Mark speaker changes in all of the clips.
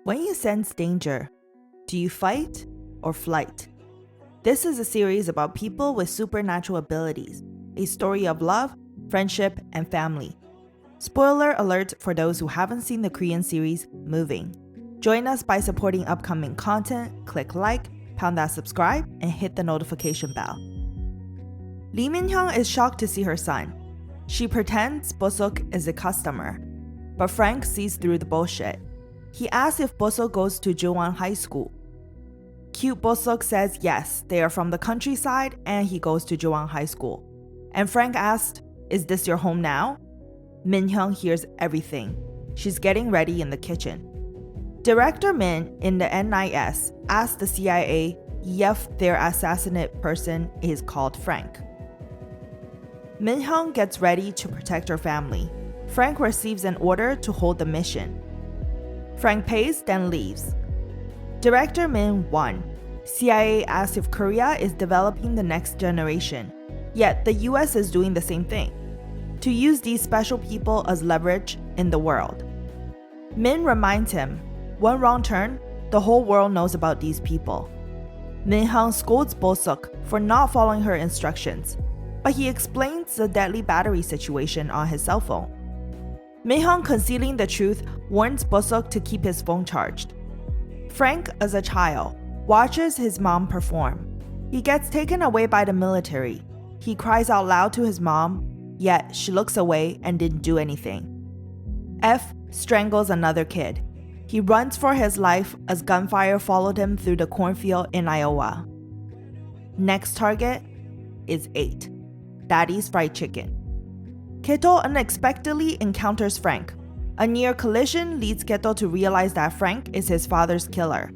Speaker 1: When you sense danger, do you fight or flight? This is a series about people with supernatural abilities, a story of love, friendship, and family. Spoiler alert for those who haven't seen the Korean series Moving. Join us by supporting upcoming content, click like, pound that subscribe, and hit the notification bell. Lee Min-hyung is shocked to see her son. She pretends Bosok is a customer, but Frank sees through the bullshit. He asks if Bosok goes to Jowon High School. Cute Bosok says yes, they are from the countryside and he goes to Jowon High School. And Frank asked, "Is this your home now?" Min-hyung hears everything. She's getting ready in the kitchen. Director Min in the NIS asked the CIA if their assassinate person is called Frank. Min-hyung gets ready to protect her family. Frank receives an order to hold the mission. Frank pays, then leaves. Director Min 1. CIA asks if Korea is developing the next generation, yet the US is doing the same thing, to use these special people as leverage in the world. Min reminds him, one wrong turn, the whole world knows about these people. Min-hyung scolds Bosok for not following her instructions, but he explains the deadly battery situation on his cell phone. Min-hyung, concealing the truth, warns Bosok to keep his phone charged. Frank, as a child, watches his mom perform. He gets taken away by the military. He cries out loud to his mom, yet she looks away and didn't do anything. F strangles another kid. He runs for his life as gunfire followed him through the cornfield in Iowa. Next target is 8, Daddy's Fried Chicken. Keto unexpectedly encounters Frank. A near collision leads Keto to realize that Frank is his father's killer.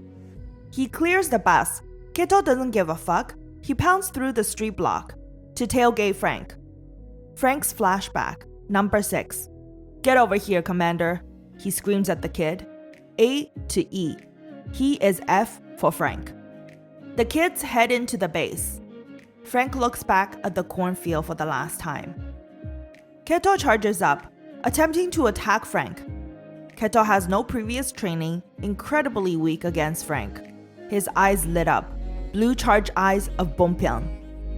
Speaker 1: He clears the bus. Keto doesn't give a fuck. He pounds through the street block to tailgate Frank. Frank's flashback, number 6. "Get over here, Commander," he screams at the kid. A to E. He is F for Frank. The kids head into the base. Frank looks back at the cornfield for the last time. Keto charges up, attempting to attack Frank. Keto has no previous training, incredibly weak against Frank. His eyes lit up, blue charged eyes of Bompyeon.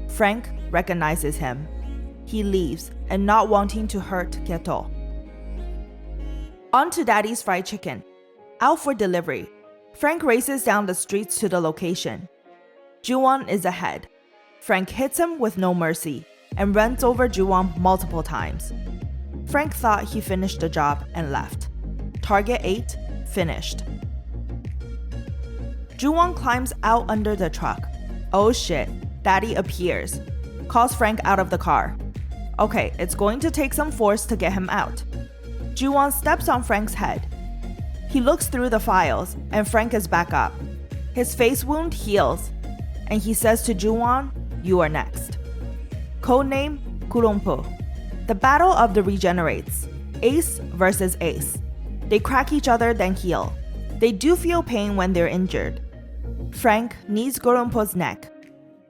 Speaker 1: Frank recognizes him. He leaves, and not wanting to hurt Keto. On to Daddy's Fried Chicken. Out for delivery, Frank races down the streets to the location. Jowon is ahead. Frank hits him with no mercy and runs over Jowon multiple times. Frank thought he finished the job and left. Target 8 finished. Jowon climbs out under the truck. Oh shit, Daddy appears. Calls Frank out of the car. Okay, it's going to take some force to get him out. Jowon steps on Frank's head. He looks through the files, and Frank is back up. His face wound heals, and he says to Jowon, "You are next." Codename Kurongpo. The battle of the regenerates. Ace versus Ace. They crack each other then heal. They do feel pain when they're injured. Frank knees Kurongpo's neck.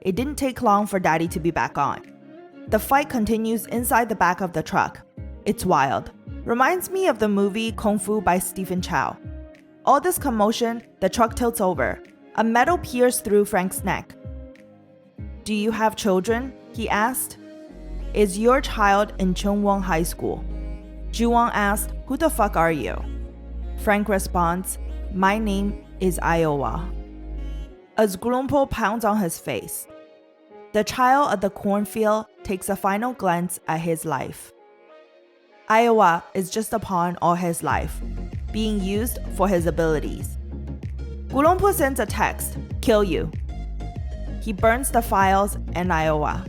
Speaker 1: It didn't take long for Daddy to be back on. The fight continues inside the back of the truck. It's wild. Reminds me of the movie Kung Fu by Stephen Chow. All this commotion, the truck tilts over. A metal pierces through Frank's neck. "Do you have children?" he asked. "Is your child in Jowon High School?" Jowon asked, "Who the fuck are you?" Frank responds, "My name is Iowa." As Kurongpo pounds on his face, the child at the cornfield takes a final glance at his life. Iowa is just a pawn all his life, being used for his abilities. Kurongpo sends a text, "Kill you." He burns the files and Iowa.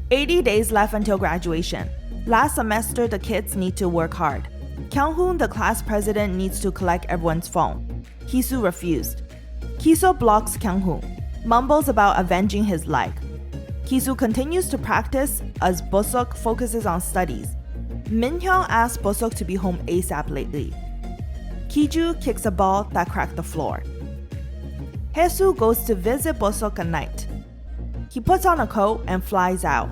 Speaker 1: 80 days left until graduation. Last semester, the kids need to work hard. Kyung-hoon, the class president, needs to collect everyone's phone. Kisu refused. Kiso blocks Kyung-hoon, mumbles about avenging his leg. Kisu continues to practice as Bosok focuses on studies. Min-hyung asks Bosok to be home ASAP lately. Kiju kicks a ball that cracked the floor. Haesoo goes to visit Bosok at night. He puts on a coat and flies out.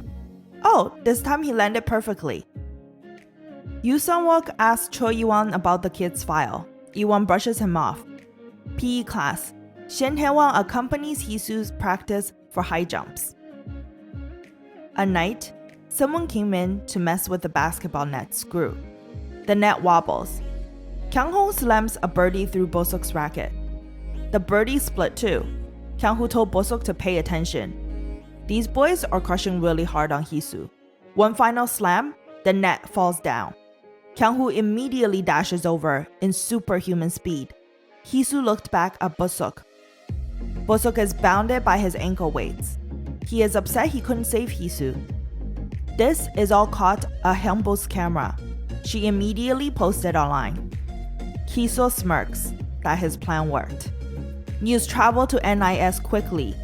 Speaker 1: Oh, this time he landed perfectly. Yoo Sung-wook asks Cho Yi-won about the kid's file. Iwon brushes him off. PE class. Shin Tae-won accompanies Hee-soo's practice for high jumps. A night, someone came in to mess with the basketball net screw. The net wobbles. Kyung-ho slams a birdie through Bosok's racket. The birdie split too. Kyung-ho told Bosok to pay attention. These boys are crushing really hard on Hee-soo. One final slam, the net falls down. Kyung-ho immediately dashes over in superhuman speed. Hee-soo looked back at Bosok. Bosok is bounded by his ankle weights. He is upset he couldn't save Hee-soo. This is all caught on Hyunbo's camera. She immediately posted online. Hee-soo smirks that his plan worked. News travel to NIS quickly.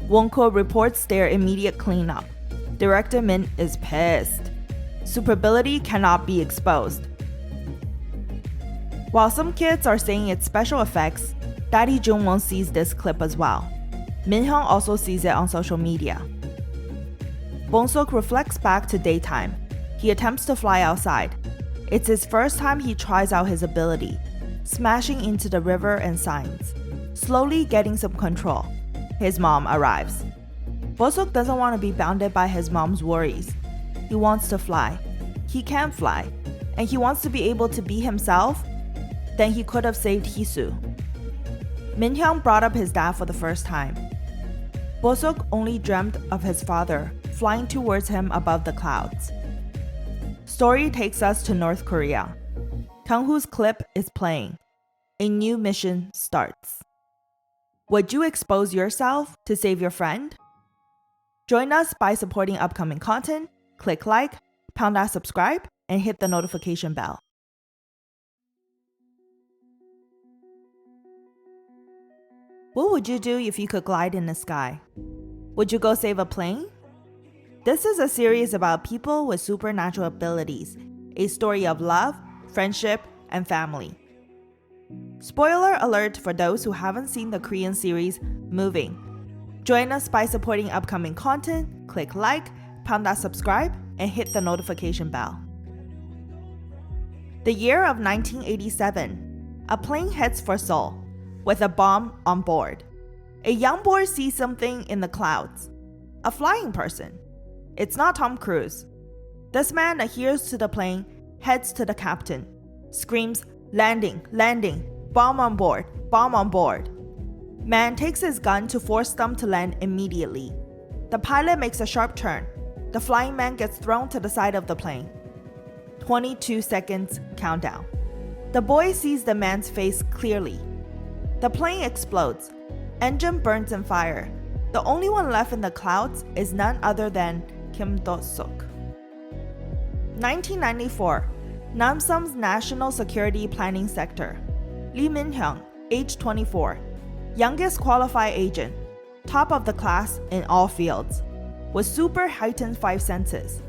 Speaker 1: Wonko reports their immediate cleanup. Director Min is pissed. Superability cannot be exposed. While some kids are saying it's special effects, Daddy Jung-won sees this clip as well. Min-hyung also sees it on social media. Bong-sok reflects back to daytime. He attempts to fly outside. It's his first time he tries out his ability, smashing into the river and signs, slowly getting some control. His mom arrives. Bosok doesn't want to be bounded by his mom's worries. He wants to fly. He can fly, and he wants to be able to be himself. Then he could have saved Hee-soo. Min-hyung brought up his dad for the first time. Bosok only dreamt of his father flying towards him above the clouds. Story takes us to North Korea. Kang-hoo's clip is playing. A new mission starts. Would you expose yourself to save your friend? Join us by supporting upcoming content. Click like, pound that subscribe, and hit the notification bell. What would you do if you could glide in the sky? Would you go save a plane? This is a series about people with supernatural abilities, a story of love, friendship, and family. Spoiler alert for those who haven't seen the Korean series Moving. Join us by supporting upcoming content, click like, pound that subscribe, and hit the notification bell. The year of 1987, a plane heads for Seoul, with a bomb on board. A young boy sees something in the clouds. A flying person. It's not Tom Cruise. This man adheres to the plane, heads to the captain, screams, "Landing, landing, bomb on board, bomb on board." Man takes his gun to force them to land immediately. The pilot makes a sharp turn. The flying man gets thrown to the side of the plane. 22 seconds countdown. The boy sees the man's face clearly. The plane explodes. Engine burns in fire. The only one left in the clouds is none other than Kim Do-suk. 1994, Namsam's National Security Planning Sector. Lee Min-hyung, age 24, youngest qualified agent, top of the class in all fields, with super heightened five senses,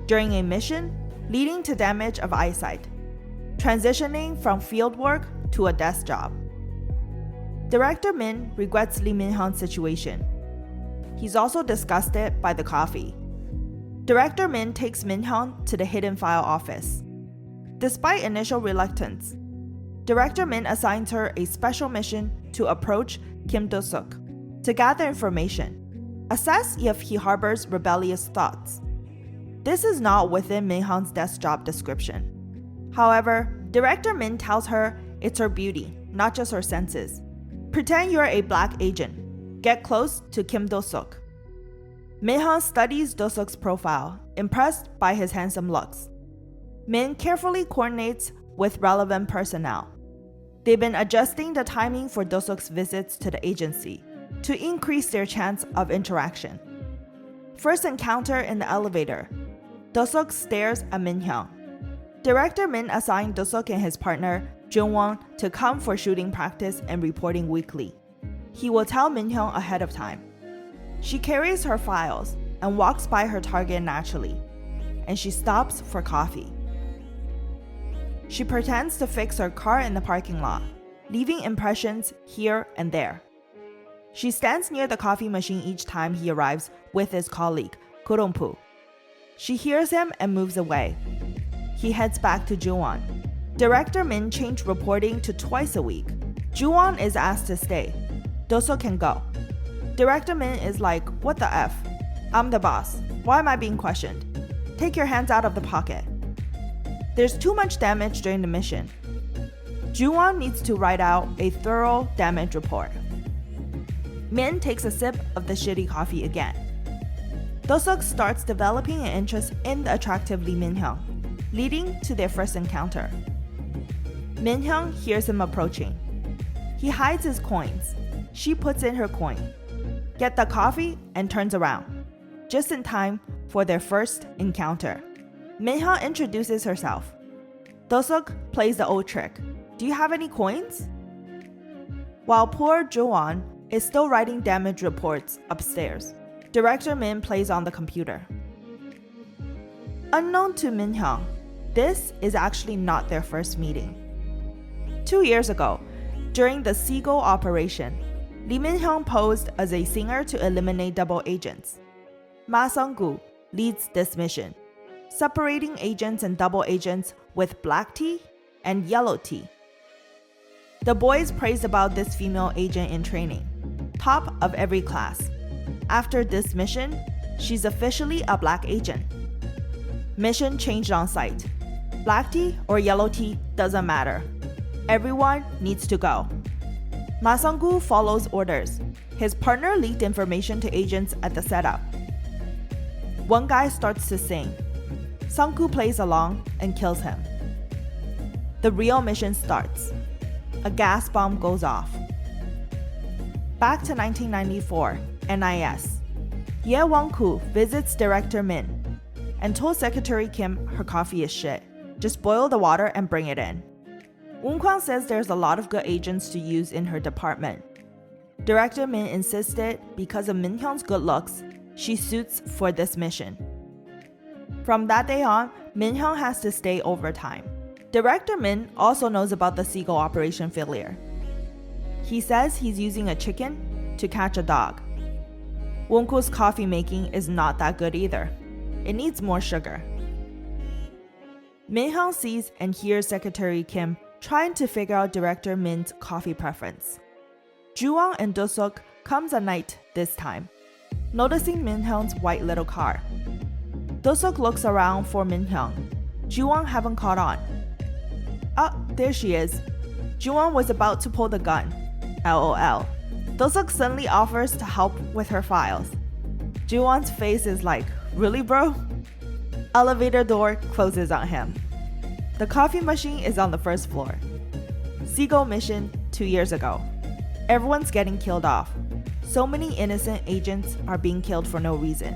Speaker 1: during a mission leading to damage of eyesight, transitioning from field work to a desk job. Director Min regrets Lee Min-hyung's situation. He's also disgusted by the coffee. Director Min takes Min-hyung to the hidden file office. Despite initial reluctance, Director Min assigns her a special mission to approach Kim Do-suk to gather information, assess if he harbors rebellious thoughts. This is not within Min-hyung's desk job description. However, Director Min tells her it's her beauty, not just her senses. Pretend you're a black agent. Get close to Kim Do-suk. Min-hyung studies Do-suk's profile, impressed by his handsome looks. Min carefully coordinates with relevant personnel. They've been adjusting the timing for Do-suk's visits to the agency to increase their chance of interaction. First encounter in the elevator. Do-suk stares at Min-hyung. Director Min assigned Do-suk and his partner, Jung-won, to come for shooting practice and reporting weekly. He will tell Min-hyung ahead of time. She carries her files and walks by her target naturally, and she stops for coffee. She pretends to fix her car in the parking lot, leaving impressions here and there. She stands near the coffee machine each time he arrives with his colleague, Kurongpu. She hears him and moves away. He heads back to Jung-won. Director Min changed reporting to twice a week. Ju-won is asked to stay. Do-seok can go. Director Min is like, what the F? I'm the boss. Why am I being questioned? Take your hands out of the pocket. There's too much damage during the mission. Ju-won needs to write out a thorough damage report. Min takes a sip of the shitty coffee again. Do-seok starts developing an interest in the attractive Lee Min-hyung, leading to their first encounter. Min-hyung hears him approaching. He hides his coins. She puts in her coin, gets the coffee, and turns around, just in time for their first encounter. Min-hyung introduces herself. Do-seok plays the old trick. Do you have any coins? While poor Ju-won is still writing damage reports upstairs, Director Min plays on the computer. Unknown to Min-hyung, this is actually not their first meeting. 2 years ago, during the Seagull operation, Lee Min-hyung posed as a singer to eliminate double agents. Ma Sung-gu leads this mission, separating agents and double agents with black tea and yellow tea. The boys praised about this female agent in training, top of every class. After this mission, she's officially a black agent. Mission changed on site. Black tea or yellow tea doesn't matter. Everyone needs to go. Ma Sung-gu follows orders. His partner leaked information to agents at the setup. One guy starts to sing. Sung-gu plays along and kills him. The real mission starts. A gas bomb goes off. Back to 1994, NIS. Ye Won-koo visits Director Min and told Secretary Kim her coffee is shit. Just boil the water and bring it in. Woon-kwang says there's a lot of good agents to use in her department. Director Min insisted because of Min-hyung's good looks, she suits for this mission. From that day on, Min-hyung has to stay overtime. Director Min also knows about the Seagull operation failure. He says he's using a chicken to catch a dog. Woon-koo's coffee making is not that good either. It needs more sugar. Min-hyung sees and hears Secretary Kim trying to figure out Director Min's coffee preference. Ju-won and Do-seok comes at night this time, noticing Min-hyung's white little car. Do-seok looks around for Min-hyung. Ju-won haven't caught on. Oh, there she is. Ju-won was about to pull the gun. LOL. Do-seok suddenly offers to help with her files. Ju-won's face is like, really bro? Elevator door closes on him. The coffee machine is on the first floor. Seagull mission 2 years ago. Everyone's getting killed off. So many innocent agents are being killed for no reason.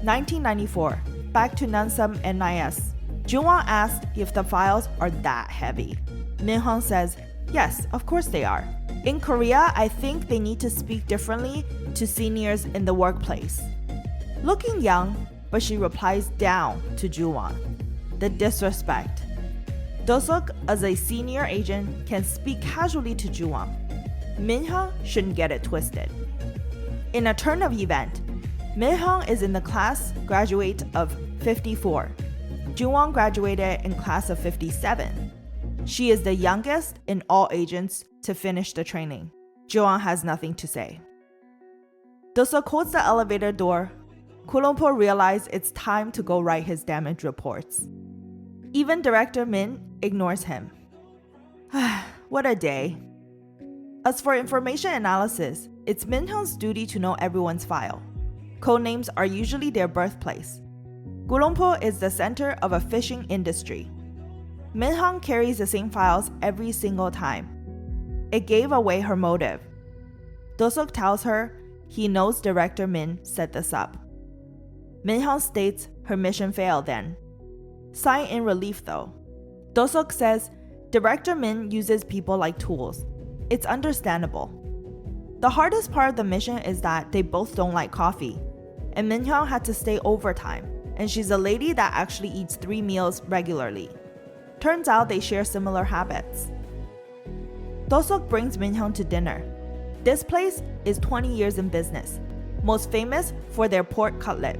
Speaker 1: 1994, back to Nansam NIS. Ju-won asked if the files are that heavy. Min-hyung says, yes, of course they are. In Korea, I think they need to speak differently to seniors in the workplace. Looking young, but she replies down to Ju-won. The disrespect. Do-seok, as a senior agent, can speak casually to Ju-won. Min-hyung shouldn't get it twisted. In a turn of event, Min-hyung is in the class graduate of 54. Ju-won graduated in class of 57. She is the youngest in all agents to finish the training. Ju-won has nothing to say. Do-seok holds the elevator door. Kulonpo realizes it's time to go write his damage reports. Even Director Min ignores him. What a day. As for information analysis, it's Min-hyung's duty to know everyone's file. Codenames are usually their birthplace. Gulongpo is the center of a fishing industry. Min-hyung carries the same files every single time. It gave away her motive. Do-seok tells her he knows Director Min set this up. Min-hyung states her mission failed then. Sigh in relief though. Do-seok says Director Min uses people like tools. It's understandable. The hardest part of the mission is that they both don't like coffee, and Min-hyung had to stay overtime, and she's a lady that actually eats 3 meals regularly. Turns out they share similar habits. Do-seok brings Min-hyung to dinner. This place is 20 years in business, most famous for their pork cutlet.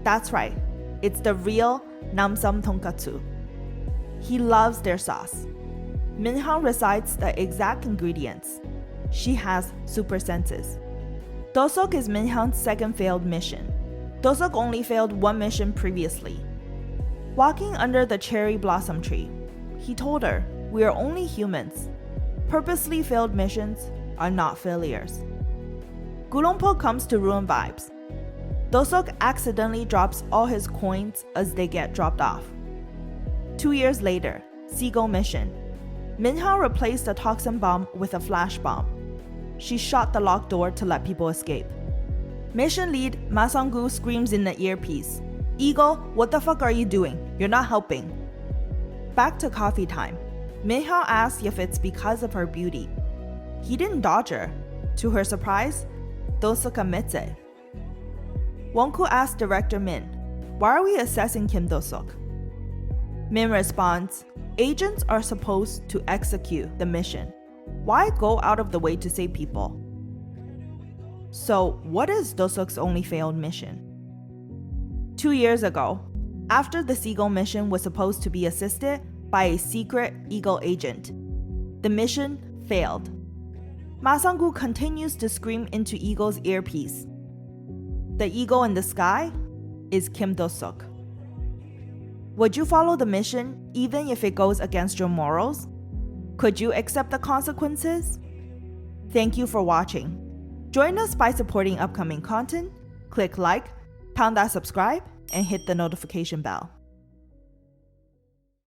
Speaker 1: That's right, it's the real Namsam tonkatsu. He loves their sauce. Minhyun recites the exact ingredients. She has super senses. Dosuk is Minhyun's second failed mission. Dosuk only failed one mission previously. Walking under the cherry blossom tree, he told her, "We are only humans. Purposely failed missions are not failures." Gulongpo comes to ruin vibes. Dosuk accidentally drops all his coins as they get dropped off. 2 years later, Seagull mission. Minhyun replaced the toxin bomb with a flash bomb. She shot the locked door to let people escape. Mission lead Ma Sung-gu screams in the earpiece, "Eagle, what the fuck are you doing? You're not helping." Back to coffee time. Minhyun asks if it's because of her beauty. He didn't dodge her. To her surprise, Dosuk admits it. Wonku asks director Min, "Why are we assessing Kim Do-suk?" Min responds, "Agents are supposed to execute the mission. Why go out of the way to save people?" So, what is Do-suk's only failed mission? 2 years ago, after the Seagull mission was supposed to be assisted by a secret Eagle agent, the mission failed. Ma Sung-gu continues to scream into Eagle's earpiece. The eagle in the sky is Kim Do-suk. Would you follow the mission even if it goes against your morals? Could you accept the consequences? Thank you for watching. Join us by supporting upcoming content. Click like, pound that subscribe, and hit the notification bell.